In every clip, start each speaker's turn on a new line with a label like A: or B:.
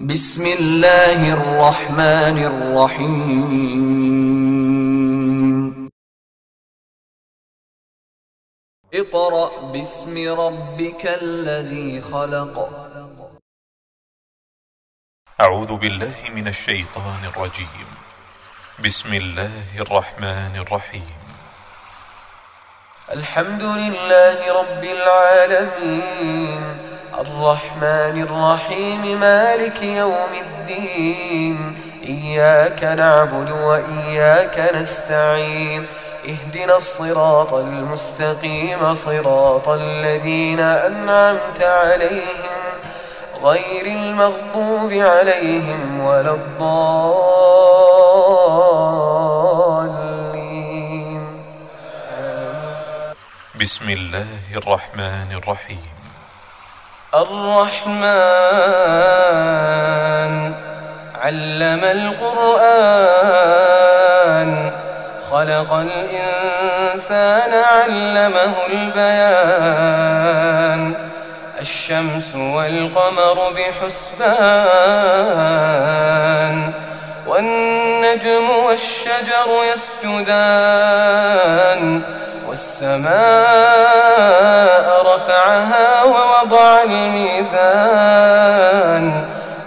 A: بسم الله الرحمن الرحيم. اقرأ باسم ربك الذي خلق.
B: أعوذ بالله من الشيطان الرجيم. بسم الله الرحمن الرحيم.
C: الحمد لله رب العالمين الرحمن الرحيم مالك يوم الدين. إياك نعبد وإياك نستعين. اهدنا الصراط المستقيم صراط الذين أنعمت عليهم غير المغضوب عليهم ولا الضالين.
B: بسم الله الرحمن الرحيم.
C: الرحمن علم القرآن خلق الإنسان علمه البيان. الشمس والقمر بحسبان والنجم والشجر يسجدان. والسماء رفعها ووضع الميزان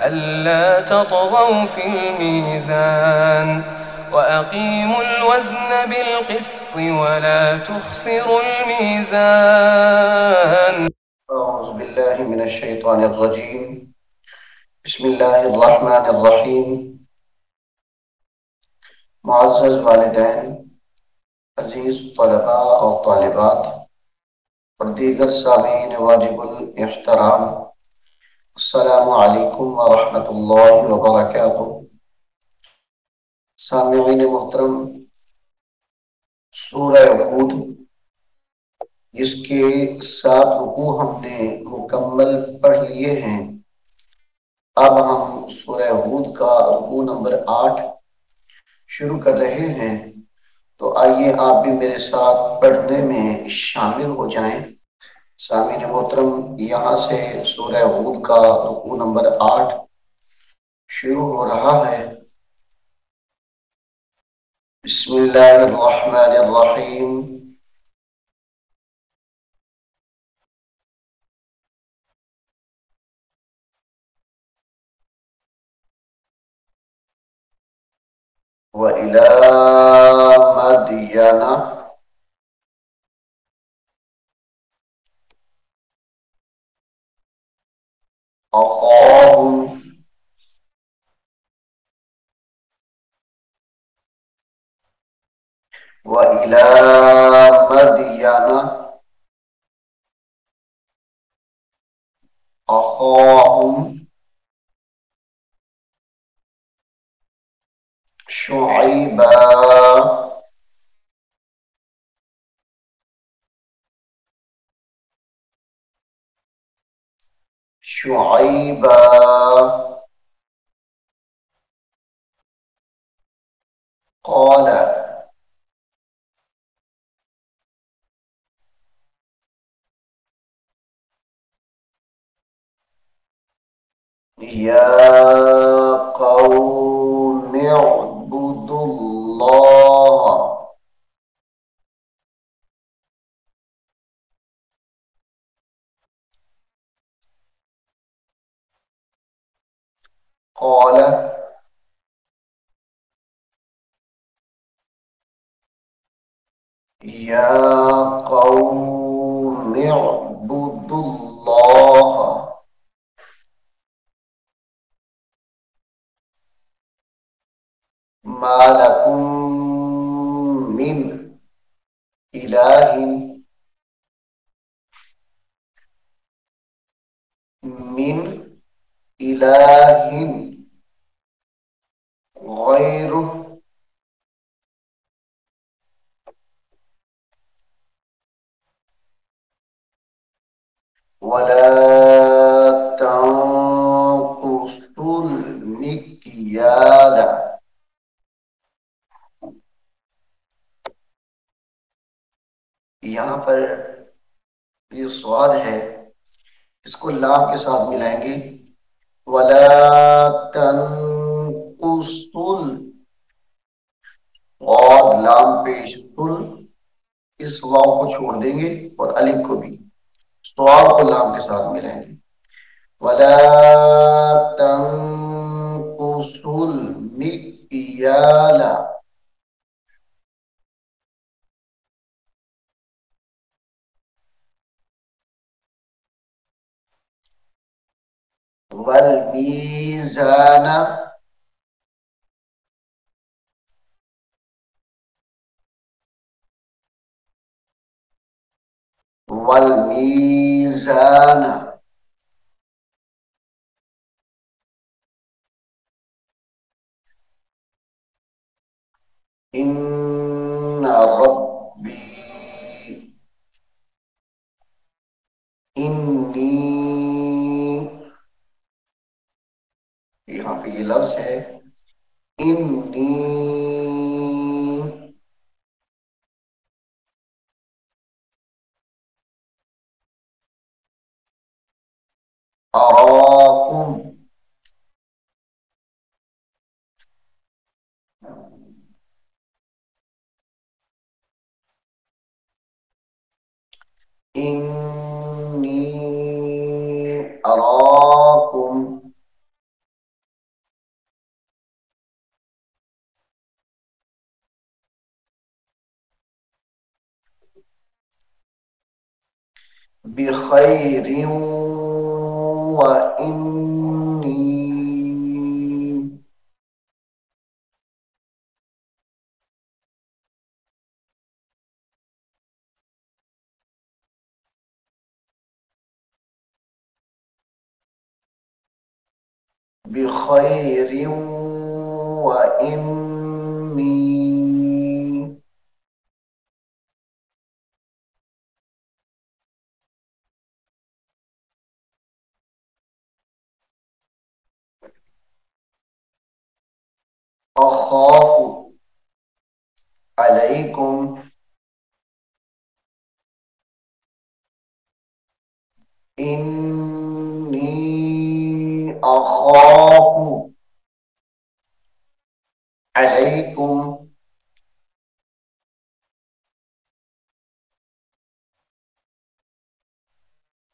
C: ألا تطغوا في الميزان وأقيموا الوزن بالقسط ولا تخسروا الميزان.
D: أعوذ بالله من الشيطان الرجيم. بسم الله الرحمن الرحيم. मुअज़्ज़ज़ वालिदैन, अजीज़ तलबा और तालिबात और दीगर सामीन वाजिबुल इहतराम, अस्सलामु अलैकुम व रहमतुल्लाहि व बरकातुहू। सामीन मोहतरम, सूरह हूद जिसके 7 रुकू हमने मुकम्मल पढ़ लिए हैं, अब हम सूरह हूद का रुकू नंबर 8 शुरू कर रहे हैं। तो आइए आप भी मेरे साथ पढ़ने में शामिल हो जाएं। सामीन मोहतरम, यहाँ से सूरह हूद का रुकू नंबर 8 शुरू हो रहा है। बिस्मिल्लाहिर्रहमानिर्रहीम। व इला मदयना अख़ाहुम व इला मदयना अख़ाहुम शुअैबा शुअैबा क़ाल या क़ौमि उअ्बुदुल्लाह क़ाल या क़ौमि उअ्बुदुल्लाह मा लकुम मिन इलाहिन मिन इलाहिन गैरुह वला तंकुसुल मिक्याल। यहाँ पर ये स्वाद है, इसको लाम के साथ मिलाएंगे। वला तनकुसुल और लाम पेश कुल, इस वाव को छोड़ देंगे और अलिफ को भी, स्वाब को लाम के साथ मिलाएंगे। वला तनकुसुल मिक्याला वल मीज़ाना वल मीज़ाना इन्ना रब्बी इन्नी, यहाँ पे ये लफ्ज है इन्नी अराकुम, इन्नी अराकुम बिखैरिन व इन्नी बिखैरिन व इन्नी अखाफु अलैकुम इन्नी अखाफु अलैकुम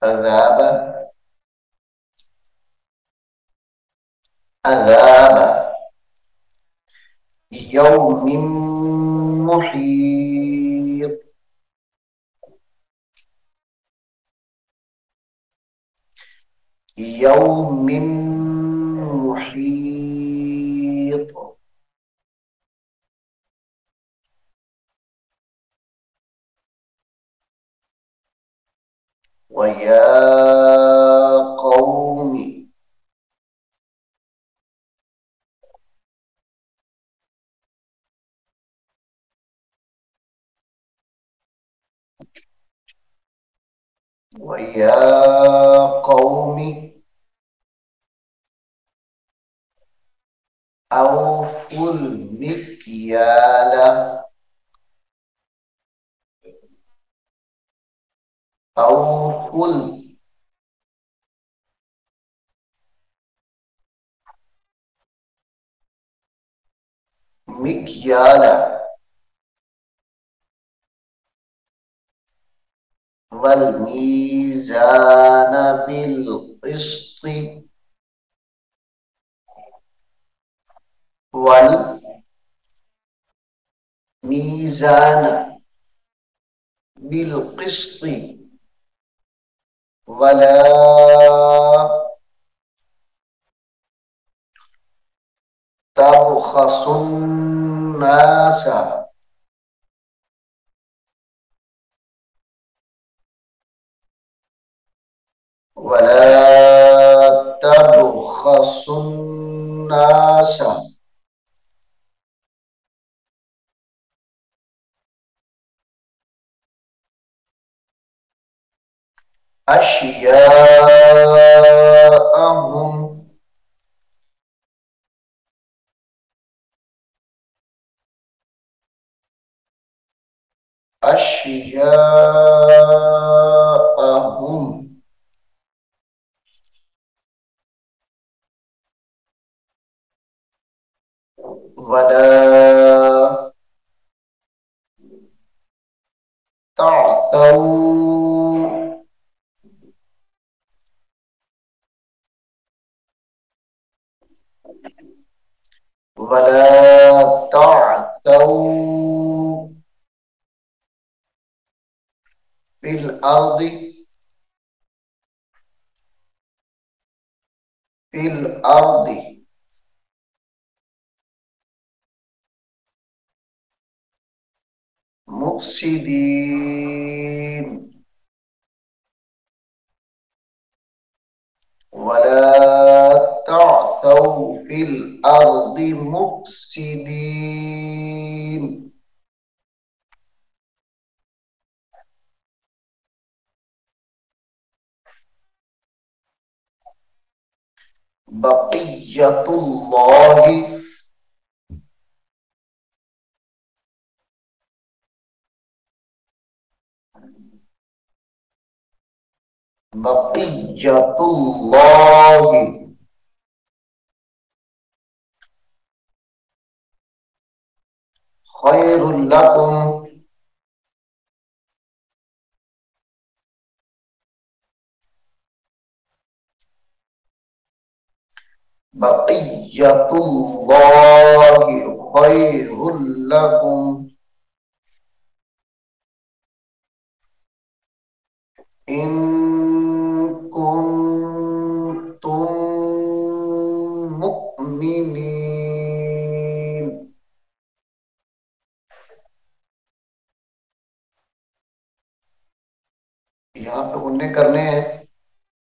D: अज़ाब अज़ाब यौमिन मुहीत यौमिन मुहीत वया कौमी वया कौमी औफुल मिक्याला औफुल मिक्याला वल मीज़ान बिल क़िस्ति वल मीज़ान बिल क़िस्ति वला तबखसुन नासा वला तबखसुन नासा अशियाअहुम अशियाअहुम वला तासौ वला तासौ फिल अर्दि मुफ्सिदीन वला तासौ फिल अर्दि मुफ्सिदीन। बक़िय्यतुल्लाहि बक़िय्यतुल्लाहि खैरुल लकुम बक़िय्यतुल्लाहि खैरुल लकुम इन कुन्तुम मुमिनीन। यहां पे गुन्ने करने हैं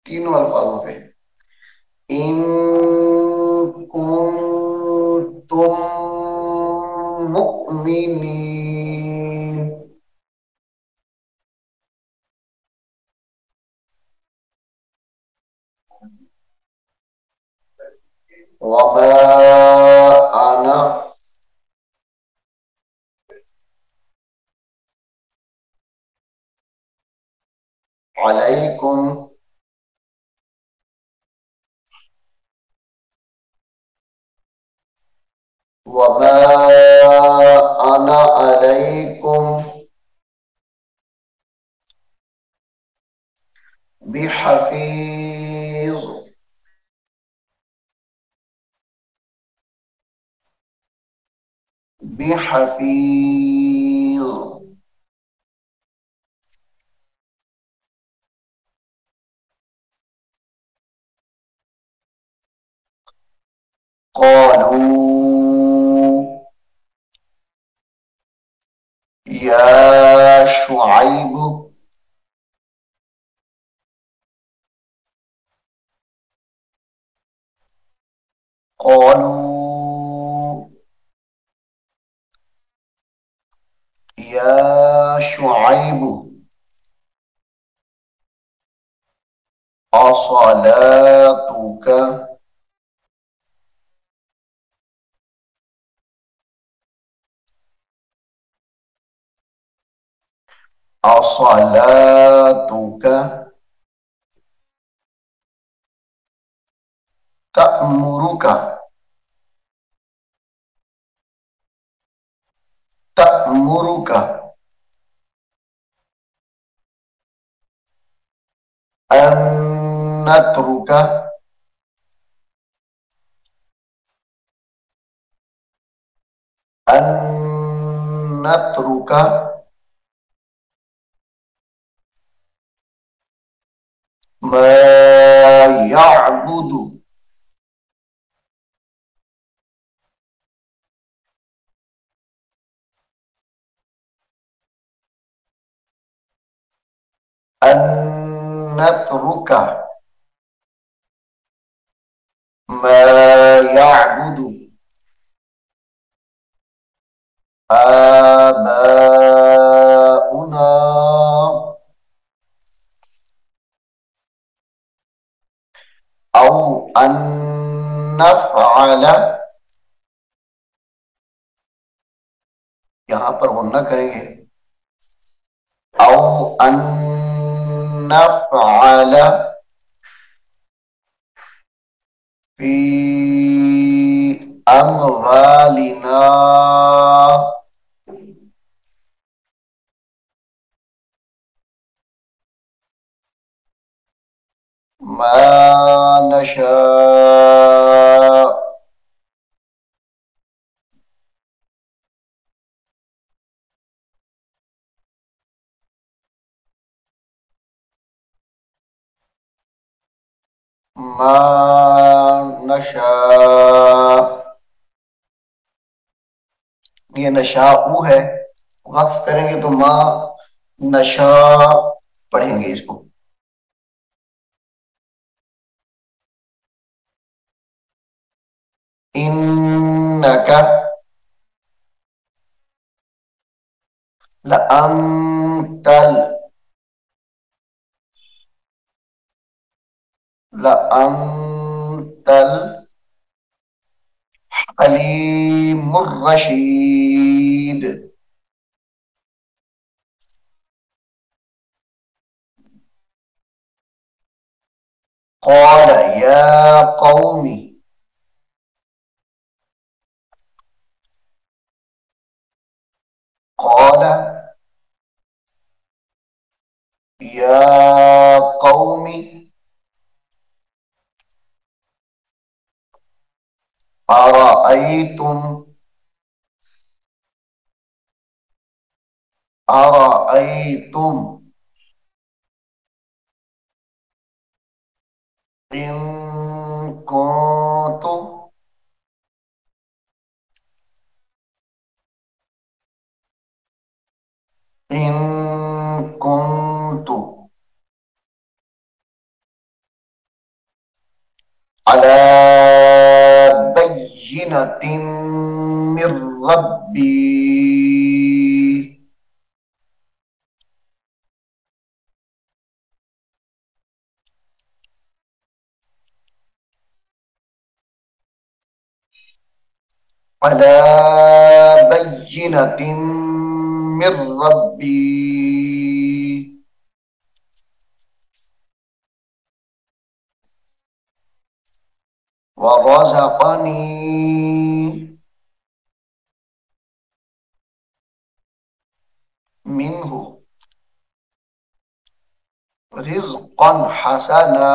D: तीनों अल्फाजों पे। इन कुन्तुम मुमिनीन। वमा आना अलैकुम वमा आना अलैकुम बिहफीज। बिहफीज क़ालू या शुआइब क़ालू या शुआइब अस्सलातुक अस्सलातुक तअमुरुक तअमुरुक अन नत्रुक अन नत्रुक मा यअबुदु अन नत्रुक मा यअबुदु आबाउना औ अन नफ़अल। यहां पर गुन्ना करेंगे औ अन नफ़अल फी अमवालिना मा नशा मा नशा। ये नशाऊ है, वक्फ करेंगे तो मा नशा पढ़ेंगे इसको। इन्नका लअंतल लअंतल हलीमुर रशीद। क़ाल या क़ौमी क़ाल या क़ौमी अरअयतुम अरअयतुम इन कुन्तु इन कुन्तु अला बय्यिनतिन मिर रब्बी अला बय्यिनतिन मिर रब्बी व रज़क़नी मिन्हु रिज़्क़न हसना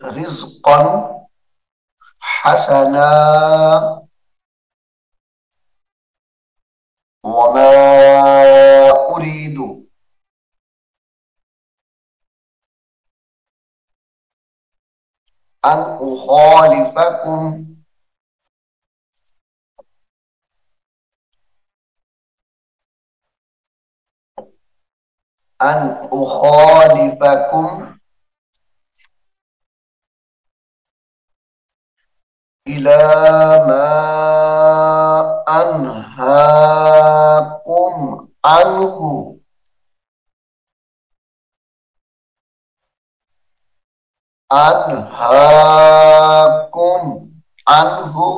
D: रिज़्क़न हसना वमा उरीदु अन उखालिफकुम अन उखालिफकुम इला मा अनहाकुम अन्हु अनहाकुम अन्हु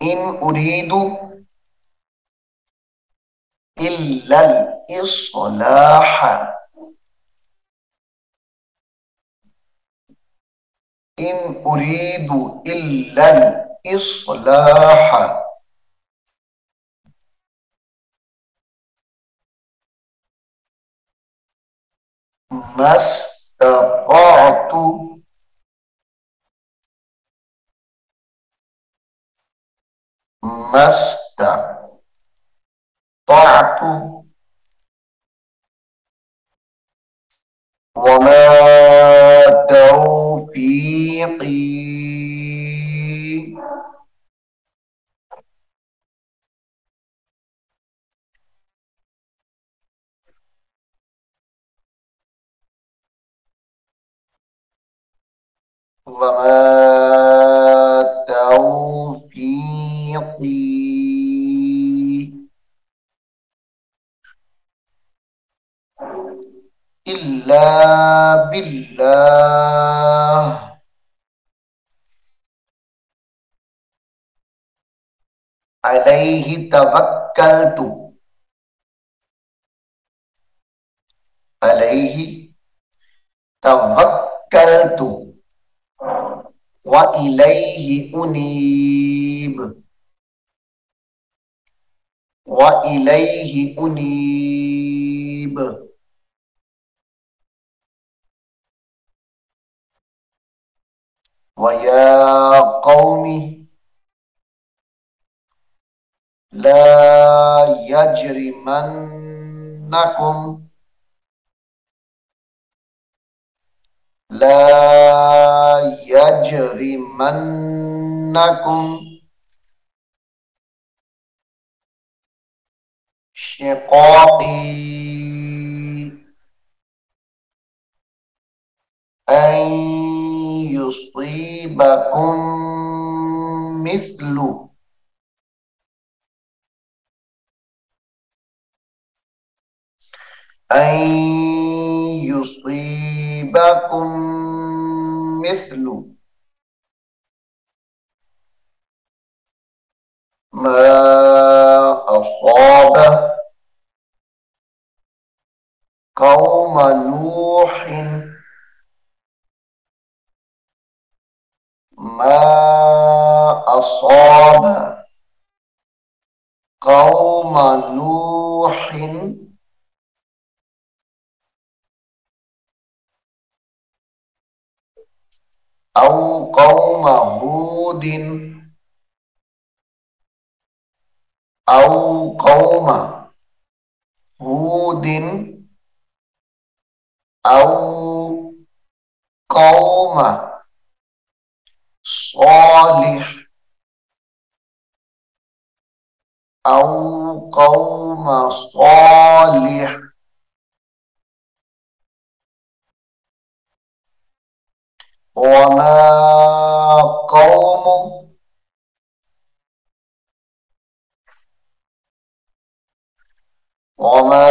D: इन उरीदु इल्लल इस्लाह इन उरीदु इल्लल इस्लाह मस्तताअतु मस्तताअतु वमा तौफीकी वमा तौफीकी इल्ला बिल्लाह अलैहि तवक्कलतु अलैहि तवक्कलतु व इलैहि उनीब व इलैहि उनीब। व या कौमी ला यजरिमन्नकुम ला यजरिमन्नकुम शिक़ाक़ी अन युसीबकुम मिस्लु अन युसीबकुम मिस्लु मा असाब कौम नूहिन मा असाब कौम नूहिन औ कौम हूदिन औ कौम हूदिन औ कौम सालिह औ कौम सालिह वमा कौम वमा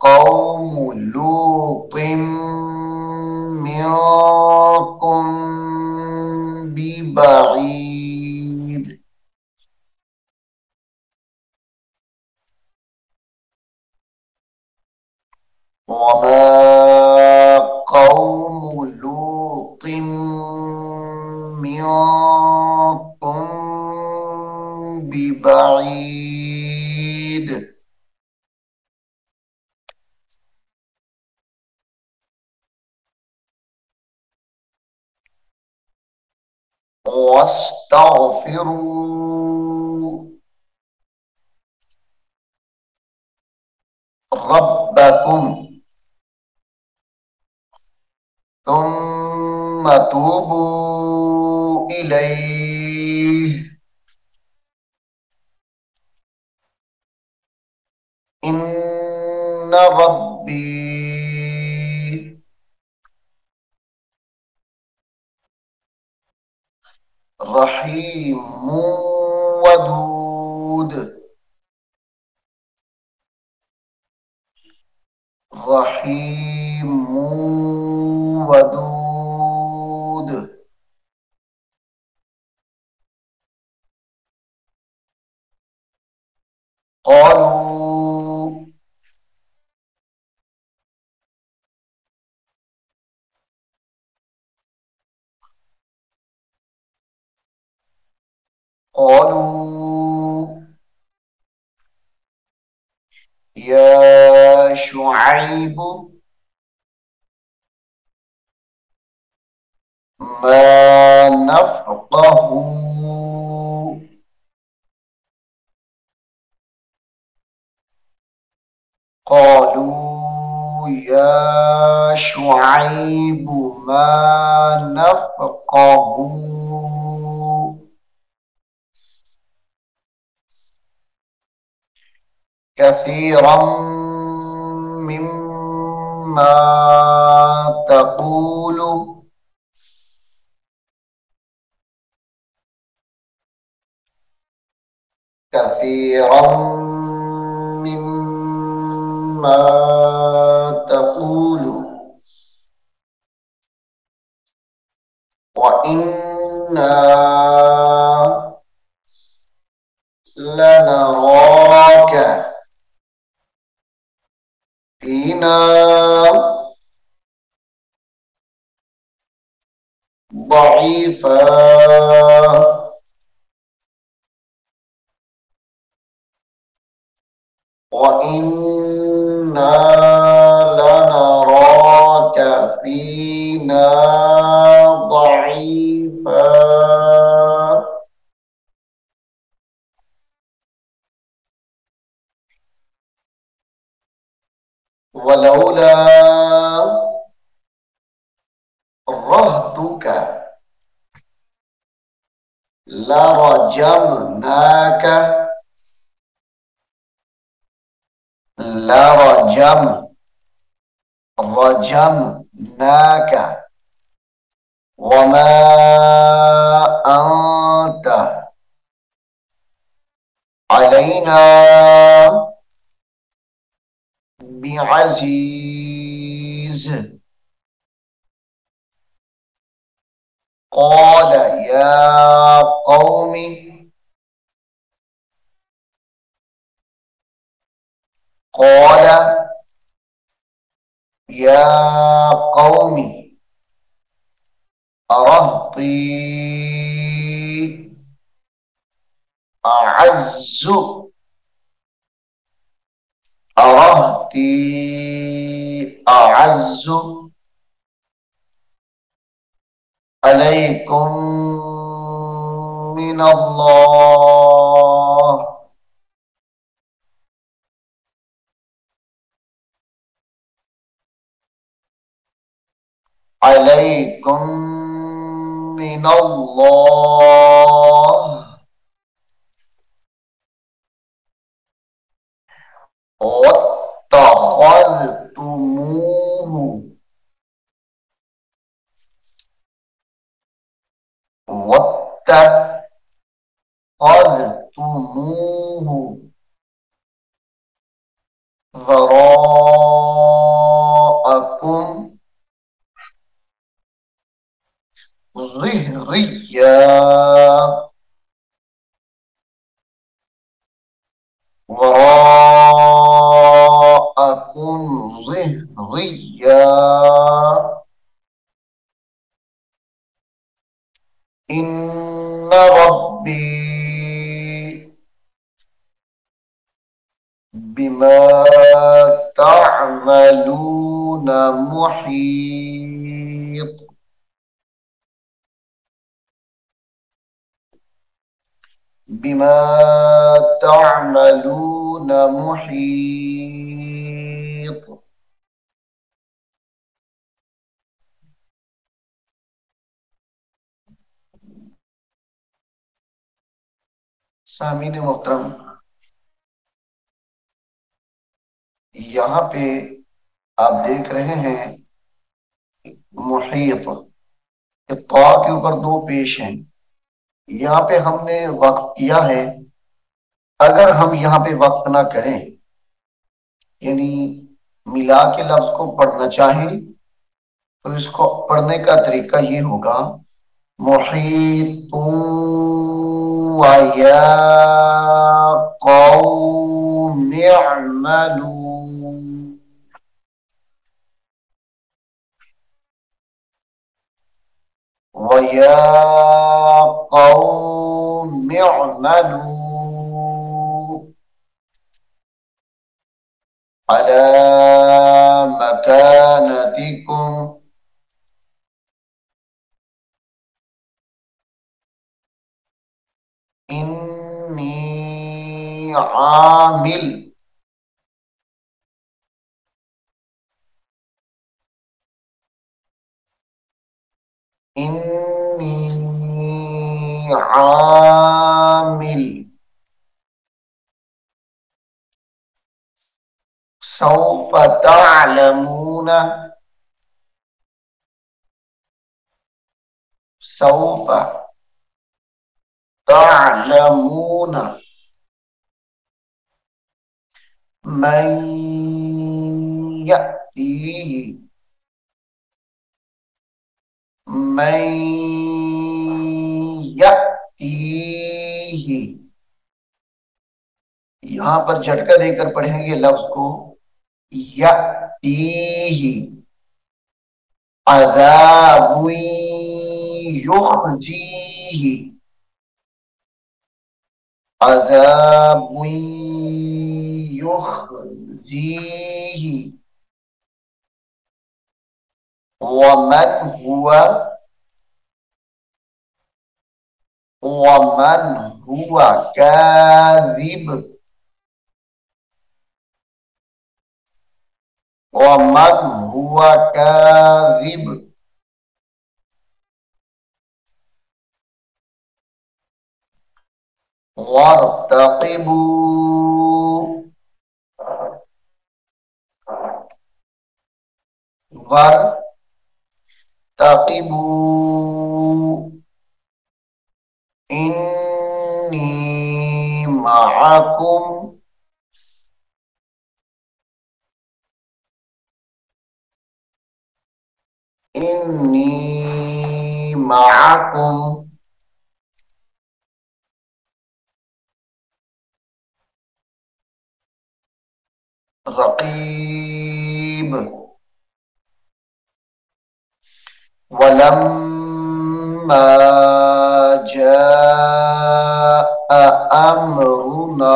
D: कौम लूतिम मिनकुम बिबईद वमा कौम लूतिम मिनकुम बिबईद। वस्तगफिरू रब्बकुम तुम्मा तूबू इलैहि इन्न रब्बी रहीमुन वदूद रहीमुन वदूद। क़ालू क़ालू या शुआइब मा नफ़क़हू क़ालू या शुआइब मा नफ़क़हू कसीरम मिम्मा तक़ूलु कसीरम मिम्मा तक़ूलु व इन्ना लनराक फी अलैना ضعيفا وإنا لنراك فينا ضعيفا ولولا رهتك لرجمناك رجمناك وما أنت علينا بعزيز قال يا قوم أرهطي أعز عليكم من الله واتخذتموه ذراءكم ظهريا إن ربي بما تعملون محيط सामीन मोहतरम, यहाँ पे आप देख रहे हैं मुहीत, तौ के ऊपर दो पेश हैं। यहाँ पे हमने वक्फ किया है। अगर हम यहाँ पे वक्फ ना करें, यानी मिला के लफ्ज को पढ़ना चाहें, तो इसको पढ़ने का तरीका ये होगा मुहीतुन व या कौम इअमलू, वया कौम इअमलू अला मकानतिकुम इन्नी आमिल सौफ तअलमून मन यअतीहि यहां पर झटका देकर पढ़ेंगे लफ्ज को। यअतीहि अज़ाबुन युख़ज़ीहि अज़ाबुन युख़ज़ीहि वमन हुआ काज़िब वमन हुआ काज़िब वरतक़िबू वरतक़िबू इन्नी मअकुम इन्नी मअकुम रक़ीब वलम्मा जाअ अम्रुना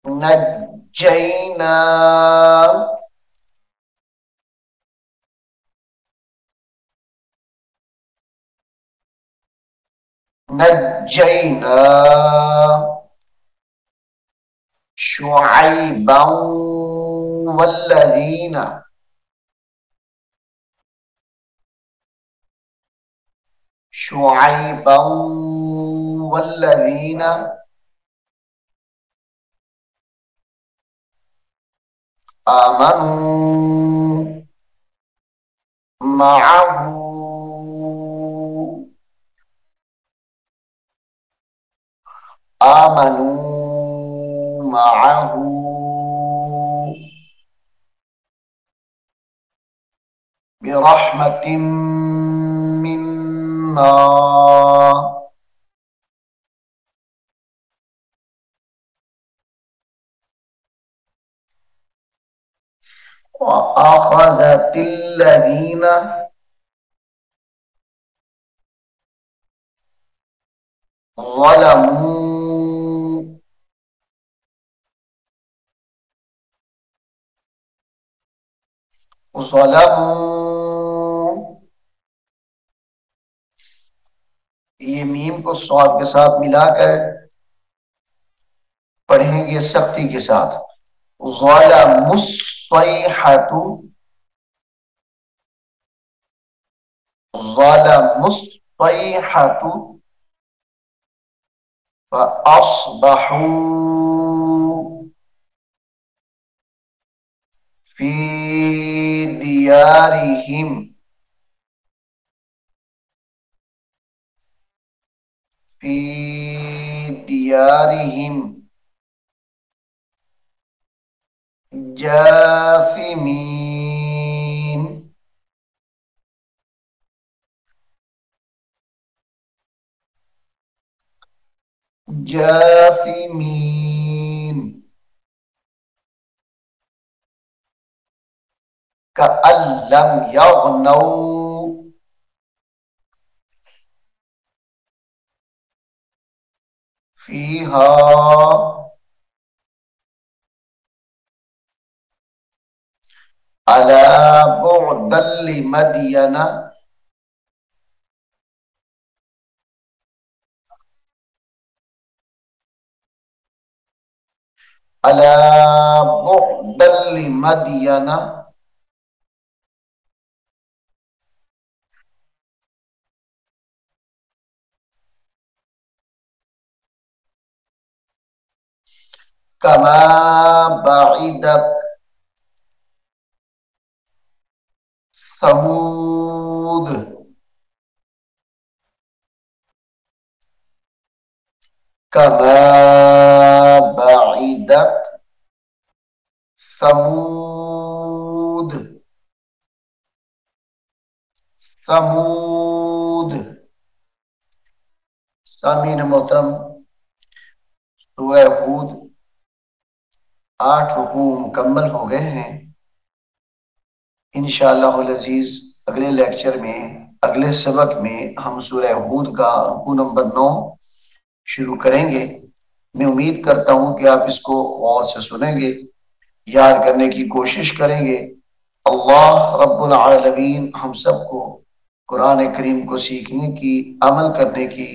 D: नज्जैना नज्जैना शुअैबन वल्लज़ीना शुअैबन वल्लज़ीना आमनू मअहू आमनू मअहू बिरहमतिन मिन्ना वअख़ज़तिल्लज़ीन ज़लमू ये मीम को स्वाद के साथ मिलाकर पढ़ेंगे सख्ती के साथ। ज़लमुस्सैहतु ज़लमुस्सैहतु फ़अस्बहू फ़ी दियारिहिम फ़ी दियारिहिम जासिमीन जासिमीन कअल्लम यग़नौ फ़ीहा अला बु'दन लिमदयन अला बु'दन लिमदयन कमा बइदत समूद कमा बइदत समूद समूद सामीन मोहतरम, सूरह हूद 8 रुकू मुकम्मल हो गए हैं। इंशाअल्लाह अज़ीज अगले लेक्चर में, अगले सबक में हम सूरह हूद का रुकू नंबर 9 शुरू करेंगे। मैं उम्मीद करता हूं कि आप इसको गौर से सुनेंगे, याद करने की कोशिश करेंगे। अल्लाह रब्बुल आलमीन हम सबको कुरान करीम को सीखने की, अमल करने की,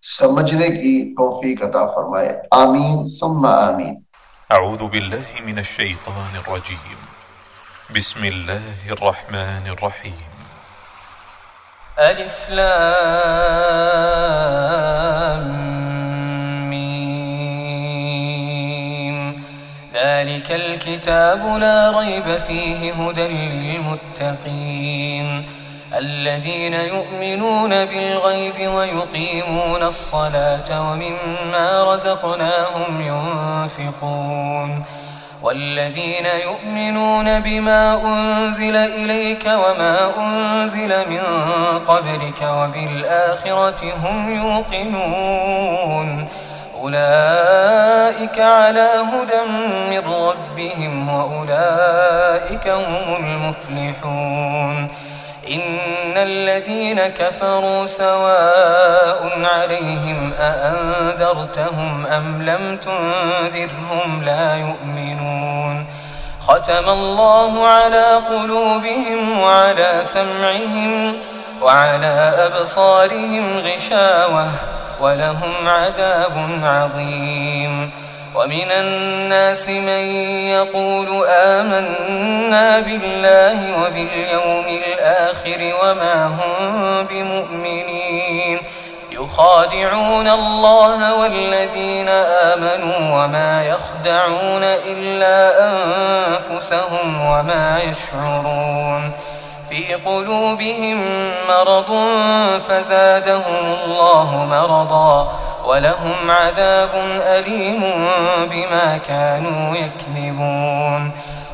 D: समझने की तौफीक अता फरमाए। आमीन सुम्मा आमीन।
B: अऊज़ु बिल्लाहि मिनश शैतानिर रजीम। बिस्मिल्लाहिर रहमानिर रहीम।
C: अलिफ लाम मीम ज़ालिकल किताबु ला रैब फ़ीहि हुदल लिल्मुत्तक़ीन الذين يؤمنون بالغيب ويقيمون الصلاة ومما رزقناهم ينفقون والذين يؤمنون بما أنزل إليك وما أنزل من قبلك وبالآخرة هم يوقنون أولئك على هدى من ربهم وأولئك هم المفلحون إن الذين كفروا سواء عليهم أأنذرتهم أم لم تنذرهم لا يؤمنون ختم الله على قلوبهم وعلى سمعهم وعلى أبصارهم غشاوة ولهم عذاب عظيم ومن الناس من يقول آمنا بالله وباليوم الآخر وما هم بمؤمنين يخادعون الله والذين آمنوا وما يخدعون إلا أنفسهم وما يشعرون في قلوبهم مرض فزادهم الله مرضا ولهم عذاب أليم بما كانوا يكذبون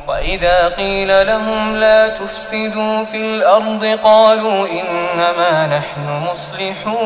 C: وإذا قيل لهم لا تفسدوا في الأرض قالوا إنما نحن مصلحون